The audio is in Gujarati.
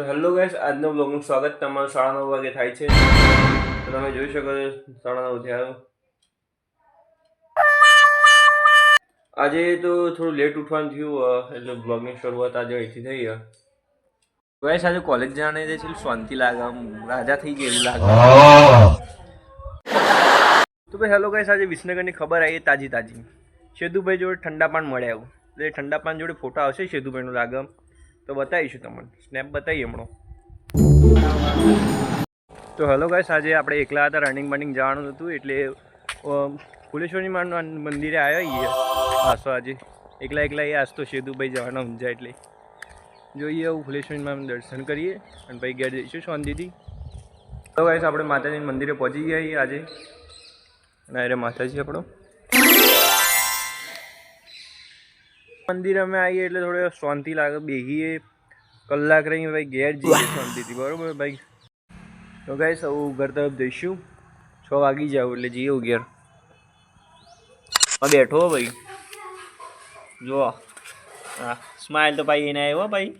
તો હેલો ગાઈસ, આજનો બ્લોગનું સ્વાગત તમારું 9:30 વાગે થાય છે. તો તમે જોઈ શકો છો 9:30 થયા. આજે તો થોડું લેટ ઉઠવાનું થયું એટલે બ્લોગની શરૂઆત આજે અહીંથી થઈ. ગાઈસ આજે કોલેજ જવાને છે, શાંતિ લાગે, આમ રાજા થઈ ગયેલું લાગે. તો ભાઈ હેલો ગાઈસ, આજે વિસનગરની ખબર આવી તાજી શેદુભાઈ જોડે ઠંડા પાન મળ્યા એવું. એટલે ઠંડા પાન જોડે ફોટા આવશે શેદુભાઈનું લાગે તો બતાવીશું તમને, સ્નેપ બતાવીએ હમણાં. તો હેલો ગાઈસ, આજે આપણે એકલા હતા, રનિંગ જવાનું હતું એટલે ફુલેશ્વરી માનું મંદિરે આવ્યા છીએ. હાસો આજે એકલા એ આજ તો શેદુભાઈ જવાના ઊંઝા એટલે જોઈએ એવું ફુલેશ્વરી માનું દર્શન કરીએ અને પછી ઘેર જઈશું શાંતિથી. તો ગાઈસ આપણે માતાજીના મંદિરે પહોંચી ગયા છીએ આજે અને અરે માતાજી આપણો મંદિર અમે આવીએ એટલે થોડો શાંતિ લાગે, બેહીએ કલાક રહીને ભાઈ ઘેર જઈએ શાંતિથી. બરાબર ભાઈ? તો ગાઈસ હું ઘર તરફ જઈશું, 6 વાગી જાવ એટલે જઈએ ઘેર. બેઠો ભાઈ જો હા, સ્માઇલ તો ભાઈ એને આવ્યો ભાઈ.